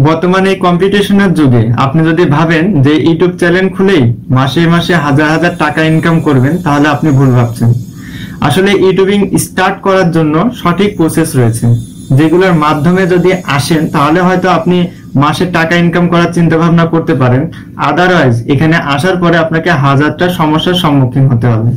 বর্তমানে এই কম্পিটিশনের যুগে আপনি যদি ভাবেন যে ইউটিউব চ্যানেল খুলেই মাসে মাসে হাজার হাজার টাকা ইনকাম করবেন, তাহলে আপনি ভুল ভাবছেন। আসলে ইউটিউবিং স্টার্ট করার জন্য সঠিক প্রসেস রয়েছে, যেগুলোর মাধ্যমে যদি আসেন তাহলে হয়তো আপনি মাসে টাকা ইনকাম করার চিন্তা ভাবনা করতে পারেন। আদারওয়াইজ এখানে আসার পরে আপনাকে হাজারটা সমস্যার সম্মুখীন হতে হবে।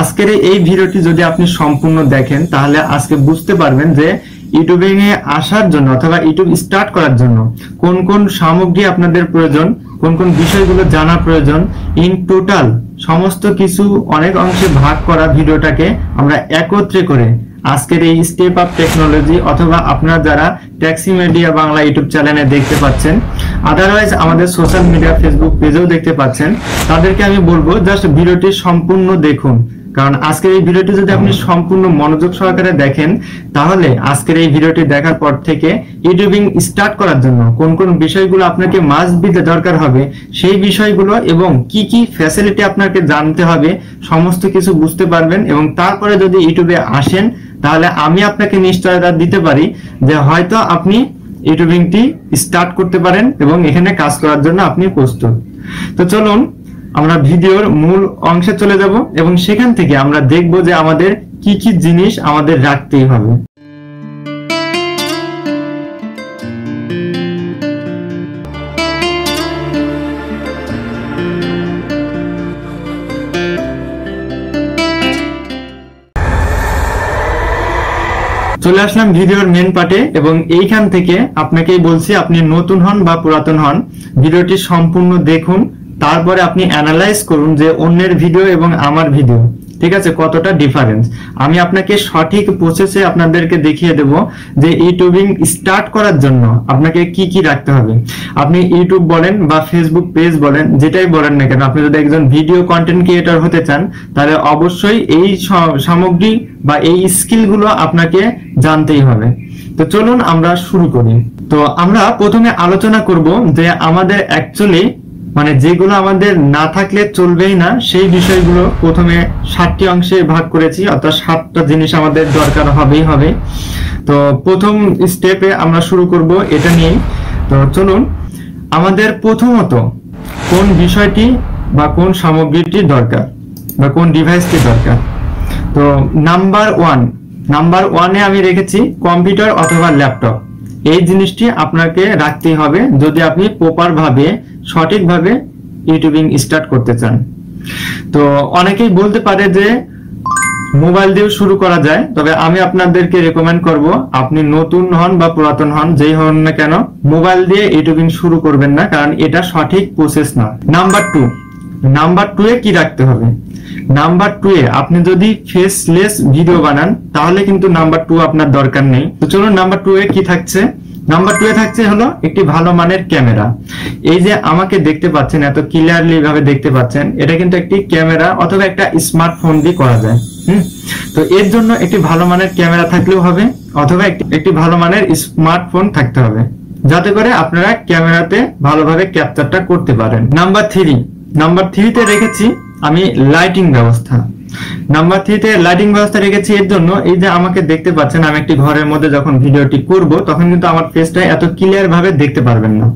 আজকের এই ভিডিওটি যদি আপনি সম্পূর্ণ দেখেন তাহলে আজকে বুঝতে পারবেন যে ইউটিউবিং এ আসার জন্য অথবা ইউটিউব স্টার্ট করার জন্য কোন কোন সামগ্রী আপনাদের প্রয়োজন, কোন কোন বিষয়গুলো জানা প্রয়োজন। ইন টোটাল সমস্ত কিছু অনেক অংশে ভাগ করা ভিডিওটাকে আমরা একত্রে করে আজকের এই স্টেপ আপ টেকনোলজি অথবা আপনারা যারা ট্যাক্সি মিডিয়া বাংলা ইউটিউব চ্যানেলে দেখতে পাচ্ছেন, আদারওয়াইজ আমাদের সোশ্যাল মিডিয়া ফেসবুক পেজেও দেখতে পাচ্ছেন, তাদেরকে আমি বলবো জাস্ট ভিডিওটি সম্পূর্ণ দেখুন। কারণ আজকের এই ভিডিওটি যদি আপনি সম্পূর্ণ মনোযোগ সহকারে দেখেন তাহলে আজকের এই ভিডিওটি দেখার পর থেকে ইউটিউবিং স্টার্ট করার জন্য কোন কোন বিষয়গুলো আপনাকে মাস্ট বিতে দরকার হবে সেই বিষয়গুলো এবং কি কি ফ্যাসিলিটি আপনাকে জানতে হবে সমস্ত কিছু বুঝতে পারবেন। এবং তারপরে যদি ইউটিউবে আসেন তাহলে আমি আপনাকে নিশ্চয়তা দিতে পারি যে হয়তো আপনি ইউটিউবিংটি স্টার্ট করতে পারেন এবং এখানে কাজ করার জন্য আপনি প্রস্তুত। তো চলুন আমরা ভিডিওর মূল অংশে চলে যাব এবং সেখান থেকে আমরা দেখব যে আমাদের কি কি জিনিস আমাদের রাখতেই হবে। চলে আসলাম ভিডিওর মেন পার্টে এবং এইখান থেকে আপনাকেই বলছি, আপনি নতুন হন বা পুরাতন হন, ভিডিওটি সম্পূর্ণ দেখুন, তারপরে আপনি অ্যানালাইজ করুন যে অন্যের ভিডিও এবং আমার ভিডিও ঠিক আছে কতটা ডিফারেন্স। আমি আপনাকে সঠিক প্রসেসে আপনাদেরকে দেখিয়ে দেব যে ইউটিউবিং স্টার্ট করার জন্য আপনাকে কি কি রাখতে হবে। আপনি ইউটিউব বলেন বা ফেসবুক পেজ বলেন, যেটাই বলেন না কেন, আপনি যদি একজন ভিডিও কন্টেন্ট ক্রিয়েটর হতে চান তাহলে অবশ্যই এই সামগ্রী বা এই স্কিলগুলো আপনাকে জানতেই হবে। তো চলুন আমরা শুরু করি। তো আমরা প্রথমে আলোচনা করব যে আমাদের অ্যাকচুয়ালি মানে যেগুলো আমাদের না থাকলে চলবেই না সেই বিষয়গুলো প্রথমে 7টি অংশে ভাগ করেছি, অর্থাৎ 7টা জিনিস আমাদের দরকার হবেই হবে। তো প্রথম স্টেপে আমরা শুরু করব এটা নিয়ে। তো চলুন, আমাদের প্রথমত কোন বিষয়টি বা কোন সামগ্রীটি দরকার বা কোন ডিভাইসটি দরকার। তো নাম্বার ওয়ানে আমি রেখেছি কম্পিউটার অথবা ল্যাপটপ। এই জিনিসটি আপনাকে রাখতেই হবে যদি আপনি প্রপার ভাবে সঠিকভাবে ইউটিউবিং স্টার্ট করতে চান। তো অনেকেই বলতে পারে যে মোবাইল দিয়ে শুরু করা যায়, তবে আমি আপনাদেরকে রেকমেন্ড করব আপনি নতুন হন বা পুরাতন হন যেই হন না কেন মোবাইল দিয়ে ইউটিউবিং শুরু করবেন না, কারণ এটা সঠিক প্রসেস না। নাম্বার টু এ কি রাখতে হবে? নাম্বার 2 এ আপনি যদি ফেসলেস ভিডিও বানান তাহলে কিন্তু নাম্বার 2 আপনার দরকার নেই। তো চলুন নাম্বার 2 এ কি থাকছে। নাম্বার 2 এ থাকছে হলো একটি ভালো মানের ক্যামেরা। এই যে আমাকে দেখতে পাচ্ছেন, এত ক্লিয়ারলি ভাবে দেখতে পাচ্ছেন, এটা কিন্তু একটি ক্যামেরা অথবা একটা স্মার্টফোন দিয়ে করা যায়। তো এর জন্য একটি ভালো মানের ক্যামেরা থাকলেও হবে অথবা একটি ভালো মানের স্মার্টফোন থাকতে হবে, যাতে করে আপনারা ক্যামেরাতে ভালোভাবে ক্যাপচারটা করতে পারেন। নাম্বার 3 তে রেখেছি আমি লাইটিং ব্যবস্থা। নাম্বার 3 তে লাইটিং ব্যবস্থা রেখেছি এর জন্য, এই যে আমাকে দেখতে পাচ্ছেন আমি একটি ঘরের মধ্যে যখন ভিডিওটি করব তখন কিন্তু আমার ফেসটা এত ক্লিয়ার ভাবে দেখতে পারবেন না।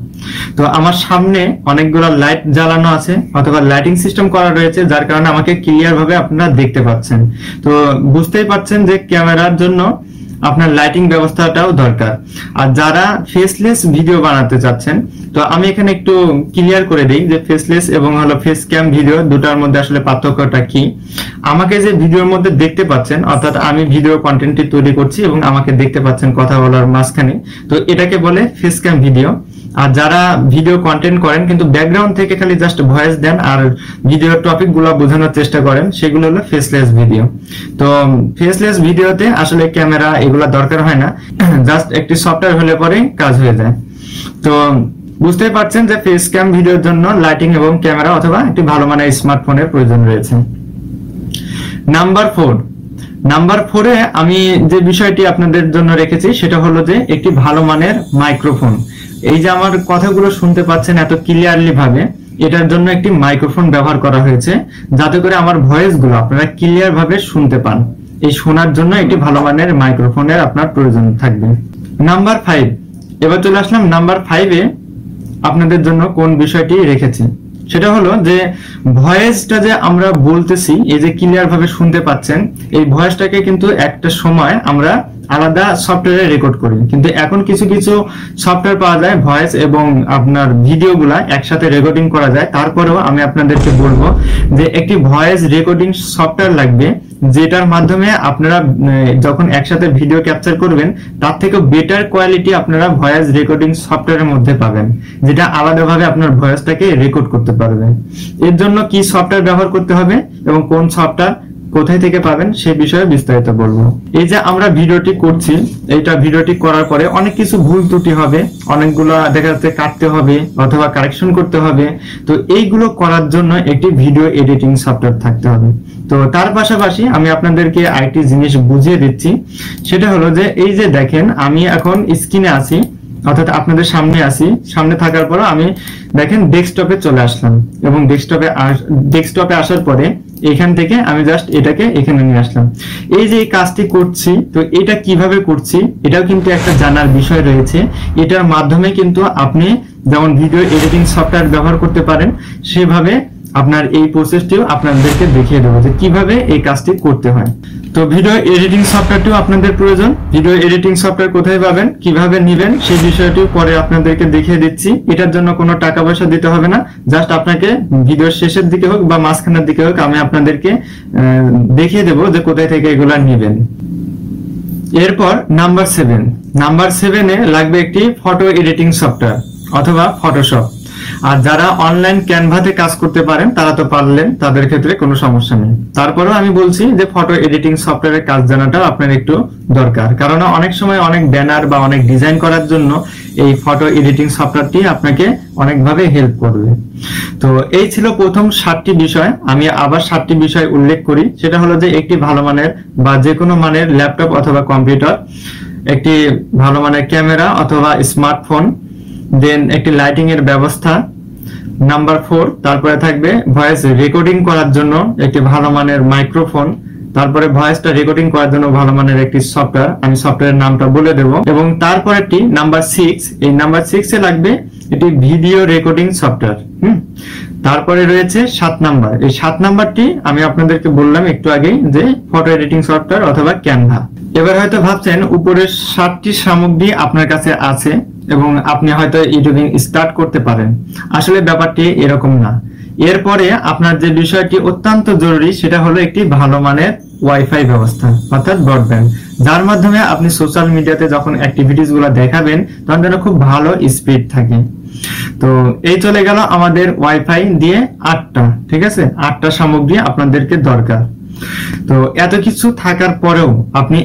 তো আমার সামনে অনেকগুলো লাইট জ্বালানো আছে অথবা লাইটিং সিস্টেম করা রয়েছে, যার কারণে আমাকে ক্লিয়ার ভাবে আপনারা দেখতে পাচ্ছেন। তো বুঝতেই পাচ্ছেন যে ক্যামেরার জন্য আপনার লাইটিং ব্যবস্থাটাও দরকার। আর যারা ফেসলেস ভিডিও বানাতে চাচ্ছেন, তো আমি এখানে একটু ক্লিয়ার করে দিই যে ফেসলেস এবং হলো ফেস ক্যাম ভিডিও দুটার মধ্যে আসলে পার্থক্যটা কি। আমাকে যে ভিডিওর মধ্যে দেখতে পাচ্ছেন, অর্থাৎ আমি ভিডিও কন্টেন্টটি তৈরি করছি এবং আমাকে দেখতে পাচ্ছেন কথা বলার মাঝখানে, তো এটাকে বলে ফেস ক্যাম ভিডিও। আর যারা ভিডিও কন্টেন্ট করেন কিন্তু ব্যাকগ্রাউন্ড থেকে খালি জাস্ট ভয়েস দেন আর ভিডিওর টপিক গুলো বোঝানোর চেষ্টা করেন, সেগুলো হলো ফেসলেস ভিডিও। তো ফেসলেস ভিডিওতে আসলে ক্যামেরা এগুলা দরকার হয় না, জাস্ট একটি সফটওয়্যার হলে পরে কাজ হয়ে যায়। তো বুঝতেই পারছেন যে ফেস ক্যাম ভিডিওর জন্য লাইটিং এবং ক্যামেরা অথবা একটি ভালো মানের স্মার্টফোনের প্রয়োজন রয়েছে। নাম্বার 4 এ আমি যে বিষয়টি আপনাদের জন্য রেখেছি সেটা হলো যে একটি ভালো মানের মাইক্রোফোন। এই যে আমার কথাগুলো শুনতে পাচ্ছেন এত ক্লিয়ারলি ভাবে, এটার জন্য একটি মাইক্রোফোন ব্যবহার করা হয়েছে যাতে করে আমার ভয়েস গুলো আপনারা ক্লিয়ার ভাবে শুনতে পান। এই শোনার জন্য একটি ভালো মানের মাইক্রোফোনের আপনার প্রয়োজন থাকবে। নাম্বার 5 এবার চলে আসলাম নাম্বার 5-এ আপনাদের জন্য কোন বিষয়টি রেখেছি। সেটা হলো যে ভয়েসটা যে আমরা বলতেছি, এই যে ক্লিয়ার ভাবে শুনতে পাচ্ছেন, এই ভয়েসটাকে কিন্তু একটা সময় আমরা আলাদা সফটওয়্যারে রেকর্ড করি, কিন্তু এখন কিছু কিছু সফটওয়্যার পাওয়া যায় ভয়েস এবং আপনার ভিডিওগুলা একসাথে রেকর্ডিং করা যায়। তারপরেও আমি আপনাদেরকে বলবো যে একটি ভয়েস রেকর্ডিং সফটওয়্যার লাগবে, যেটার মাধ্যমে আপনারা যখন একসাথে ভিডিও ক্যাপচার করবেন তার থেকে বেটার কোয়ালিটি আপনারা ভয়েস রেকর্ডিং সফটওয়্যারের মধ্যে পাবেন, যেটা আলাদাভাবে আপনার ভয়েসটাকে রেকর্ড করতে পারবেন। এর জন্য কি সফটওয়্যার ব্যবহার করতে হবে এবং কোন সফটওয়্যার কোথায় থেকে পাবেন সে বিষয়ে বিস্তারিত বলবো। এই যে আমরা ভিডিওটি করছি, এইটা ভিডিওটি করার পরে অনেক কিছু ভুল ত্রুটি হবে, অনেকগুলো দেখা যাচ্ছে কাটতে হবে অথবা কারেকশন করতে হবে। তো এইগুলো করার জন্য একটি ভিডিও এডিটিং সফটওয়্যার থাকতে হবে। তো তার পাশাপাশি আমি আপনাদেরকে আরেকটি জিনিস বুঝিয়ে দিচ্ছি, সেটা হলো যে এই যে দেখেন আমি এখন স্ক্রিনে আছি, অর্থাৎ আপনাদের সামনে আছি, সামনে থাকার পর আমি দেখেন ডেস্কটপে চলে আসলাম এবং ডেস্কটপে আসার পরে এখান থেকে আমি জাস্ট এটাকে এখানে নিয়ে আসলাম। এই যে এই কাজটি করছি, তো এটা কিভাবে করছি এটাও কিন্তু একটা জানার বিষয় রয়েছে। এটার মাধ্যমে কিন্তু আপনি যেমন ভিডিও এডিটিং সফটওয়্যার ব্যবহার করতে পারেন, সেভাবে আপনার এই প্রসেসটিও আপনাদেরকে দেখিয়ে দেবো যে কিভাবে এই কাজটি করতে হয়। তো ভিডিও এডিটিং সফটওয়্যারটিও আপনাদের প্রয়োজন। ভিডিও এডিটিং সফটওয়্যার কোথায় পাবেন, কিভাবে নেবেন সেই বিষয়টিও পরে আপনাদেরকে দেখিয়ে দিচ্ছি। এটার জন্য কোনো টাকা পয়সা দিতে হবে না, জাস্ট আপনাকে ভিডিওর শেষের দিকে হোক বা মাঝখানের দিকে হোক আমি আপনাদেরকে দেখিয়ে দেবো যে কোথায় থেকে এগুলা নেবেন। এরপর নাম্বার 7-এ লাগবে একটি ফটো এডিটিং সফটওয়্যার অথবা ফটোশপ। আর যারা অনলাইন ক্যানভাতে কাজ করতে পারেন তারা তো পারলেন, তাদের ক্ষেত্রে কোনো সমস্যা নেই। তারপরেও আমি বলছি যে ফটো এডিটিং সফটওয়্যারের কাজ জানাটা আপনার একটু দরকার, কারণ অনেক সময় অনেক ব্যানার বা অনেক ডিজাইন করার জন্য এই ফটো এডিটিং সফটওয়্যারটি আপনাকে অনেকভাবে হেল্প করবে। তো এই ছিল প্রথম 7টি বিষয়। আমি আবার 7টি বিষয় উল্লেখ করি, সেটা হলো যে একটি ভালো মানের বা যে কোনো মানের ল্যাপটপ অথবা কম্পিউটার, একটি ভালো মানের ক্যামেরা অথবা স্মার্টফোন, দেন একটি লাইটিং এর ব্যবস্থা। নাম্বার 4, তারপরে থাকবে ভয়েস রেকর্ডিং করার জন্য একটি ভালো মানের মাইক্রোফোন, তারপরে ভয়েসটা রেকর্ডিং করার জন্য ভালো মানের একটি সফটওয়্যার, আমি সফটওয়্যারের নামটা বলে দেব। এবং তারপরেরটি নাম্বার 6, এই নাম্বার 6-এ লাগবে এটি ভিডিও রেকর্ডিং সফটওয়্যার। তারপরে রয়েছে 7 নাম্বার, এই 7 নাম্বারটি আমি আপনাদেরকে বললাম একটু আগেই যে ফটো এডিটিং সফটওয়্যার অথবা ক্যানভা। এবার হয়তো ভাবছেন উপরের 7টি সামগ্রী আপনার কাছে আছে এবং আপনি হয়তো ইউটিউবিং স্টার্ট করতে পারেন। আসলে ব্যাপারটি এরকম না। এরপরে আপনার যে বিষয়টি অত্যন্ত জরুরি সেটা হলো একটি ভালো মানের ওয়াইফাই ব্যবস্থা অর্থাৎ ব্রডব্যান্ড, যার মাধ্যমে আপনি সোশ্যাল মিডিয়াতে যখন অ্যাক্টিভিটিস গুলো দেখাবেন তখন যেন খুব ভালো স্পিড থাকে। তো এই চলে গেল আমাদের ওয়াইফাই দিয়ে 8টা, ঠিক আছে, 8টা সামগ্রী আপনাদেরকে দরকার। তো এত কিছু থাকার পরেও আপনি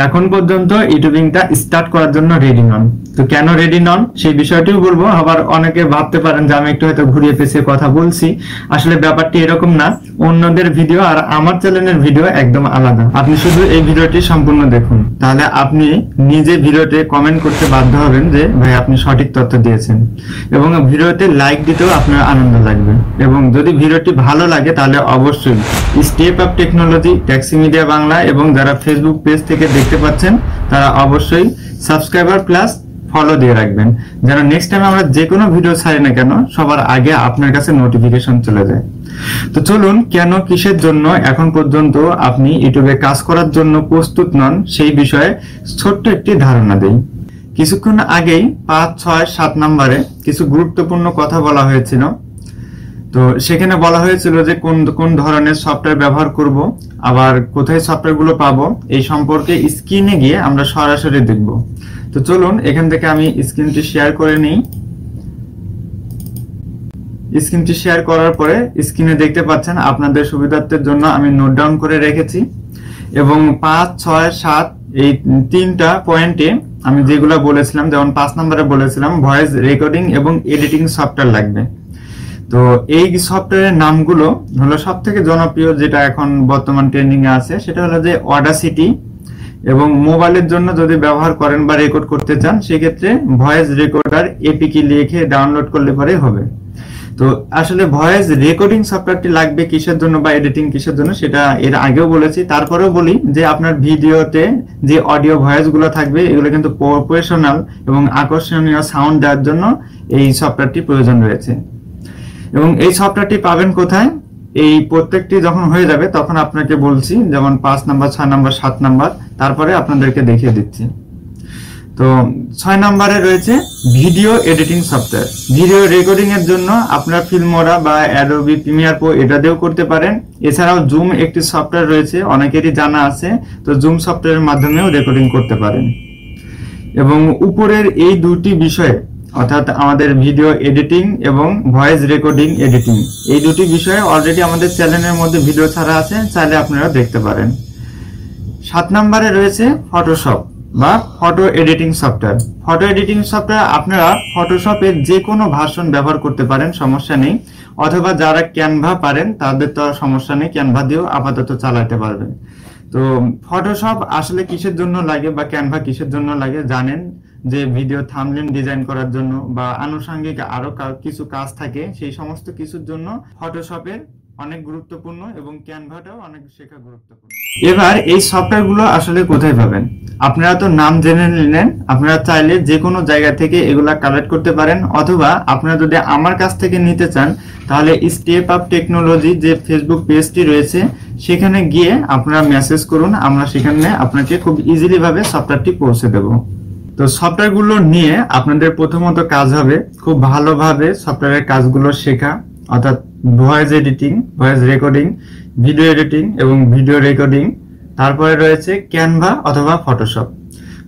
এখন পর্যন্ত ইউটিউবিংটা স্টার্ট করার জন্য রেডি নন। তো কেন রেডি নন সেই বিষয়টিও বলবো। আবার অনেকে ভাবতে পারেন যে আমি একটু হয়তো ঘুরিয়ে পেঁচিয়ে কথা বলছি, আসলে ব্যাপারটি এরকম না। অন্যদের ভিডিও আর আমার চ্যানেলের ভিডিও একদম আলাদা। আপনি শুধু এই ভিডিওটি সম্পূর্ণ দেখুন, তাহলে আপনি নিজে ভিডিওতে কমেন্ট করতে বাধ্য হবেন যে ভাই আপনি সঠিক তথ্য দিয়েছেন, এবং ভিডিওতে লাইক দিতেও আপনার আনন্দ লাগবে। এবং যদি ভিডিওটি ভালো লাগে তাহলে অবশ্যই step up technology taxi media Bangla এবং যারা ফেসবুক পেজ থেকে দেখতে পাচ্ছেন তারা অবশ্যই সাবস্ক্রাইবার প্লাস ফলো দিয়ে রাখবেন, যেন নেক্সট টাইম আমরা যে কোনো ভিডিও ছাড়ি না কেন সবার আগে আপনার কাছে নোটিফিকেশন চলে যায়। তো চলুন কেন কিসের জন্য এখন পর্যন্ত আপনি ইউটিউবে কাজ করার জন্য প্রস্তুত নন সেই বিষয়ে ছোট্ট একটি ধারণা দেই। কিছুক্ষণ আগেই 5, 6, 7 নম্বরে কিছু গুরুত্বপূর্ণ কথা বলা হয়েছিল। তো সেখানে বলা হয়েছিল যে কোন ধরনের সফটওয়্যার ব্যবহার করব, আবার কোথায় সফটওয়্যারগুলো পাবো এই সম্পর্কে স্ক্রিনে গিয়ে আমরা সরাসরি দেখব। তো চলুন এখান থেকে আমি স্ক্রিনটি শেয়ার করে নিই। স্ক্রিনটি শেয়ার করার পরে স্ক্রিনে দেখতে পাচ্ছেন আপনাদের সুবিধার্থের জন্য আমি নোট ডাউন করে রেখেছি, এবং 5, 6, 7 এই 3টা পয়েন্টে আমি যেগুলো বলেছিলাম, যেমন 5 নম্বরে বলেছিলাম ভয়েস রেকর্ডিং এবং এডিটিং সফটওয়্যার লাগবে। তো এই সফটওয়্যারের নামগুলো হলো সব থেকে জনপ্রিয় যেটা এখন বর্তমান ট্রেন্ডিং এ আছে সেটা হলো যে অডাসিটি, এবং মোবাইলের জন্য যদি ব্যবহার করেন বা রেকর্ড করতে চান সেক্ষেত্রে ভয়েস রেকর্ডার এপিকে লিখে ডাউনলোড করলে পরে হবে। তো আসলে ভয়েস রেকর্ডিং সফটওয়্যারটি লাগবে কিসের জন্য বা এডিটিং কিসের জন্য সেটা এর আগেও বলেছি, তারপরেও বলি যে আপনার ভিডিওতে যে অডিও ভয়েস গুলো থাকবে এগুলো কিন্তু প্রফেশনাল এবং আকর্ষণীয় সাউন্ড দেওয়ার জন্য এই সফটওয়্যারটি প্রয়োজন রয়েছে। এবং এই সফটওয়্যারটি পাবেন কোথায়, এই প্রত্যেকটি যখন হয়ে যাবে তখন আপনাকে বলছি, যেমন 5 নাম্বার, 6 নাম্বার, 7 নাম্বার, তারপরে আপনাদেরকে দেখিয়ে দিচ্ছি। তো 6 নম্বরে রয়েছে video editing software. Video recording এর জন্য আপনারা ফিল্মোরা বা অ্যাডোবি প্রিমিয়ার প্রো এটা দিয়েও করতে পারেন। এছাড়াও জুম একটি সফটওয়্যার রয়েছে, অনেকেরই জানা আছে, তো জুম সফটওয়্যারের মাধ্যমেও রেকর্ডিং করতে পারেন। এবং উপরের এই দুটি বিষয়ে অর্থাৎ আমাদের ভিডিও এডিটিং এবং ভয়েস রেকর্ডিং এডিটিং এই দুটি বিষয়ে অলরেডি আমাদের চ্যানেলের মধ্যে ভিডিও ছাড়া আছে, চাইলে আপনারা দেখতে পারেন। 7 নম্বরে রয়েছে ফটোশপ বা photo editing software. Photo editing software আপনারা ফটোশপের যে কোনো ভার্সন ব্যবহার করতে পারেন, সমস্যা নেই। অথবা যারা ক্যানভা পারেন তাদের তো সমস্যা নেই, ক্যানভা দিয়েও আপাতত চালাতে পারবেন। তো ফটোশপ আসলে কিসের জন্য লাগে বা ক্যানভা কিসের জন্য লাগে জানেন, যে ভিডিও থাম্বনেল ডিজাইন করার জন্য বা আনুষঙ্গিক আরো কিছু কাজ থাকে, সেই সমস্ত কিছুর জন্য ফটোশপের অনেক গুরুত্বপূর্ণ এবং ক্যানভাটাও অনেক শেখা গুরুত্বপূর্ণ। এবার এই সফটওয়্যারগুলো আসলে কোথায় পাবেন? আপনারা তো নাম জেনে নিলেন, আপনারা চাইলে যে কোনো জায়গা থেকে এগুলা কালেক্ট করতে পারেন, অথবা আপনারা যদি আমার কাছ থেকে নিতে চান তাহলে স্টেপ আপ টেকনোলজি যে ফেসবুক পেজটি রয়েছে সেখানে গিয়ে আপনারা মেসেজ করুন, আমরা সেখানে আপনাকে খুব ইজিলি ভাবে সফটওয়্যারটি পৌঁছে দেব। তো সফটওয়্যারগুলো নিয়ে আপনাদের প্রথমত কাজ হবে খুব ভালোভাবে সফটওয়্যারের কাজগুলো শেখা, অর্থাৎ voice editing, voice recording, video editing এবং ভিডিও রেকর্ডিং। তারপরে রয়েছে ক্যানভা অথবা ফটোশপ।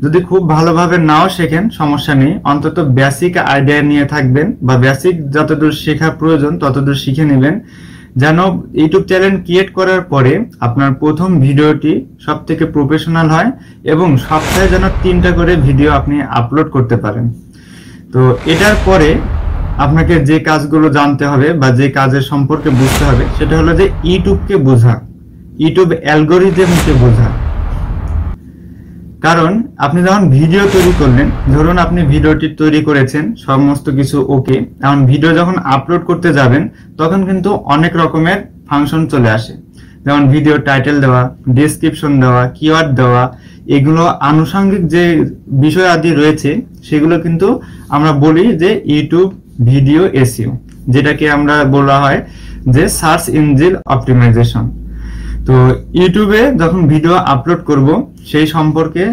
যদি খুব ভালোভাবে নাও শেখেন সমস্যা নেই, অন্তত বেসিক আইডিয়া নিয়ে থাকবেন বা বেসিক যতদূর শেখা প্রয়োজন ততদূর শিখে নেবেন, যেন ইউটিউব চ্যানেল ক্রিয়েট করার পরে আপনার প্রথম ভিডিওটি সব থেকে প্রফেশনাল হয় এবং সপ্তাহে যেন 3টা করে ভিডিও আপনি আপলোড করতে পারেন। তো এটার পরে আপনাকে যে কাজগুলো জানতে হবে বা যে কাজের সম্পর্কে বুঝতে হবে সেটা হলো যে ইউটিউবকে বোঝা, ইউটিউব অ্যালগোরিদমকে বোঝা। কারণ আপনি যখন ভিডিও তৈরি করলেন, ধরুন আপনি ভিডিওটি তৈরি করেছেন, সমস্ত কিছু ওকে, এখন ভিডিও যখন আপলোড করতে যাবেন তখন কিন্তু অনেক রকমের ফাংশন চলে আসে, যেমন ভিডিও টাইটেল দেওয়া, ডেসক্রিপশন দেওয়া, কিওয়ার্ড দেওয়া, এগুলো আনুষঙ্গিক যে বিষয় আদি রয়েছে সেগুলো কিন্তু আমরা বলি যে ইউটিউব ভিডিও এসইও, যেটাকে আমরা বলা হয় যে সার্চ ইঞ্জিন অপটিমাইজেশন। তো ইউটিউবে যখন ভিডিও আপলোড করব সেই সম্পর্কে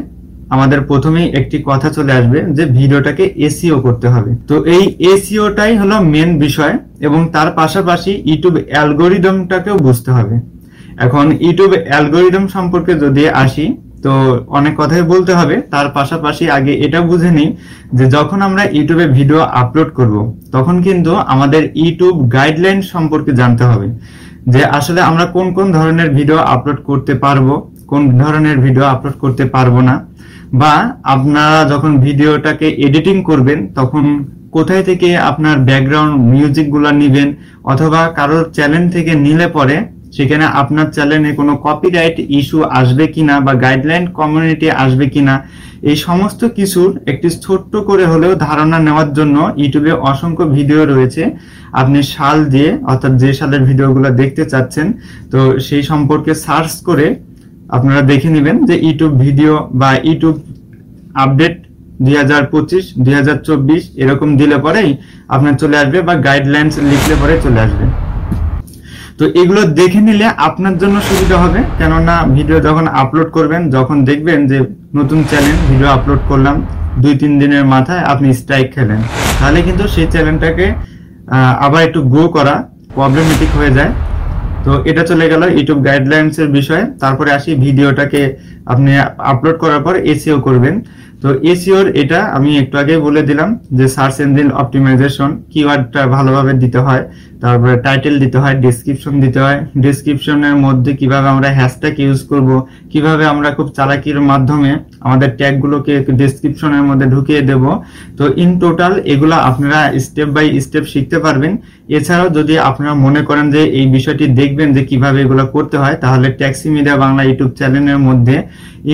আমাদের প্রথমেই একটি কথা চলে আসবে যে ভিডিওটাকে এসইও করতে হবে। তো এই এসইওটাই হলো মেন বিষয় এবং তার পাশাপাশি ইউটিউব অ্যালগোরিদমটাকেও বুঝতে হবে। এখন ইউটিউব অ্যালগোরিদম সম্পর্কে যদি আসি তো অনেক কথাই বলতে হবে, তার পাশাপাশি আগে এটা বুঝে নিই যে যখন আমরা ইউটিউবে ভিডিও আপলোড করব তখন কিন্তু আমাদের ইউটিউব গাইডলাইন সম্পর্কে জানতে হবে, যে আসলে আমরা কোন কোন ধরনের ভিডিও আপলোড করতে পারবো, কোন ধরনের ভিডিও আপলোড করতে পারবো না, বা আপনারা যখন ভিডিওটাকে এডিটিং করবেন তখন কোথায় থেকে আপনার ব্যাকগ্রাউন্ড মিউজিক গুলা নিবেন, অথবা কারোর চ্যানেল থেকে নিলে পরে সেখানে আপনার চ্যানেলে কোনো কপিরাইট ইস্যু আসবে কিনা বা গাইডলাইন কমিউনিটি আসবে কিনা, এই সমস্ত কিছুর একটি ছোট্ট করে হলেও ধারণা নেওয়ার জন্য ইউটিউবে অসংখ্য ভিডিও রয়েছে। আপনি সাল দিয়ে, অর্থাৎ যে সালের ভিডিওগুলো দেখতে চাচ্ছেন, তো সেই সম্পর্কে সার্চ করে আপনারা দেখে নেবেন যে ইউটিউব ভিডিও বা ইউটিউব আপডেট 2025, 2024 এরকম দিলে পরেই আপনার চলে আসবে, বা গাইডলাইন্স লিখলে পরে চলে আসবে। তো এগুলো দেখে নিলে আপনার জন্য সুবিধা হবে, কেননা ভিডিও যখন আপলোড করবেন, যখন দেখবেন যে নতুন চ্যানেল ভিডিও আপলোড করলাম 2-3 দিনের মাথায় আপনি স্ট্রাইক খেলেন, তাহলে কিন্তু সেই চ্যানেলটাকে আবার একটু গ্রো করা প্রবলেমেটিক হয়ে যায়। তো এটা চলে গেল ইউটিউব গাইডলাইন্স এর বিষয়। তারপরে আসি ভিডিওটাকে আপনি আপলোড করার পর এসইও করবেন। তো এসইওর এটা আমি একটু আগে বলে দিলাম যে সার্চ ইঞ্জিন অপটিমাইজেশন, কিওয়ার্ডটা ভালোভাবে দিতে হয়, তারপরে টাইটেল দিতে হয়, ডেসক্রিপশন দিতে হয়, ডেসক্রিপশনের মধ্যে কিভাবে আমরা হ্যাশট্যাগ ইউজ করব, কিভাবে আমরা খুব চালাকির মাধ্যমে আমাদের ট্যাগগুলোকে ডেসক্রিপশনের মধ্যে ঢুকিয়ে দেব। তো ইন টোটাল এগুলা আপনারা স্টেপ বাই স্টেপ শিখতে পারবেন। এছাড়াও যদি আপনারা মনে করেন যে এই বিষয়টি দেখবেন যে কিভাবে এগুলো করতে হয়, তাহলে ট্যাক্সি মিডিয়া বাংলা ইউটিউব চ্যানেলের মধ্যে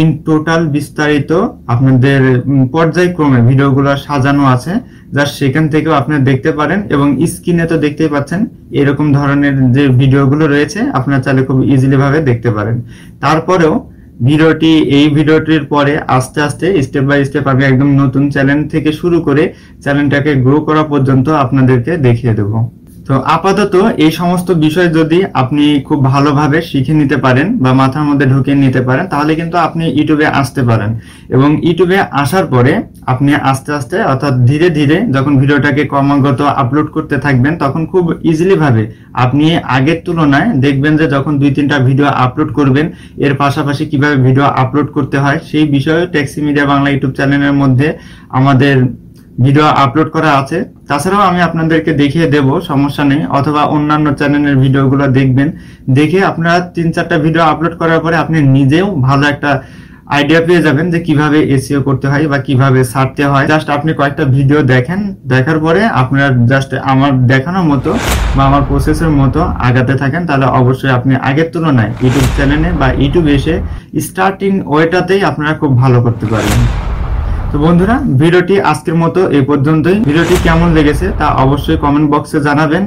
ইন টোটাল বিস্তারিত আপনাদের পর্যায়ক্রমে ভিডিওগুলো সাজানো আছে, জাস্ট সেখান থেকেও আপনারা দেখতে পারেন, এবং স্ক্রিনে তো দেখতেই পাচ্ছেন এরকম ধরনের যে ভিডিওগুলো রয়েছে আপনারা চাইলে খুব ইজিলি ভাবে দেখতে পারেন। তারপরেও এই ভিডিওটির পরে আস্তে আস্তে স্টেপ বাই স্টেপ আমি একদম নতুন চ্যানেল থেকে শুরু করে চ্যানেলটাকে গ্রো করা পর্যন্ত আপনাদেরকে দেখিয়ে দেব। তো আপাতত এই সমস্ত বিষয় যদি আপনি খুব ভালোভাবে শিখে নিতে পারেন বা মাথার মধ্যে ঢুকিয়ে নিতে পারেন, তাহলে কিন্তু আপনি ইউটিউবে আসতে পারেন। এবং ইউটিউবে আসার পরে আপনি আস্তে আস্তে অর্থাৎ ধীরে ধীরে যখন ভিডিওটাকে ক্রমাগত আপলোড করতে থাকবেন, তখন খুব ইজিলি ভাবে আপনি আগের তুলনায় দেখবেন যে যখন 2-3টা ভিডিও আপলোড করবেন, এর পাশাপাশি কিভাবে ভিডিও আপলোড করতে হয় সেই বিষয়ে টেক্সি মিডিয়া বাংলা ইউটিউব চ্যানেলের মধ্যে আমাদের ভিডিও আপলোড করা আছে। তাছাড়াও আমি আপনাদেরকে দেখিয়ে দেব, সমস্যা নেই, অথবা অন্যান্য চ্যানেলের ভিডিওগুলো দেখবেন, দেখে আপনারা 3-4টা ভিডিও আপলোড করার পরে আপনি নিজেও ভালো একটা আইডিয়া পেয়ে যাবেন যে কিভাবে এসইও করতে হয় বা কিভাবে ছাড়তে হয়। জাস্ট আপনি কয়েকটা ভিডিও দেখেন, দেখার পরে আপনারা জাস্ট আমার দেখানোর মতো বা আমার প্রসেসের মতো আগাতে থাকেন, তাহলে অবশ্যই আপনি আগের তুলনায় ইউটিউব চ্যানেলে বা ইউটিউবে এসে স্টার্টিং ওয়েটাতেই আপনারা খুব ভালো করতে পারবেন। তো বন্ধুরা, ভিডিওটি আজকের মতো এই পর্যন্তই। ভিডিওটি কেমন লেগেছে তা অবশ্যই কমেন্ট বক্সে জানাবেন।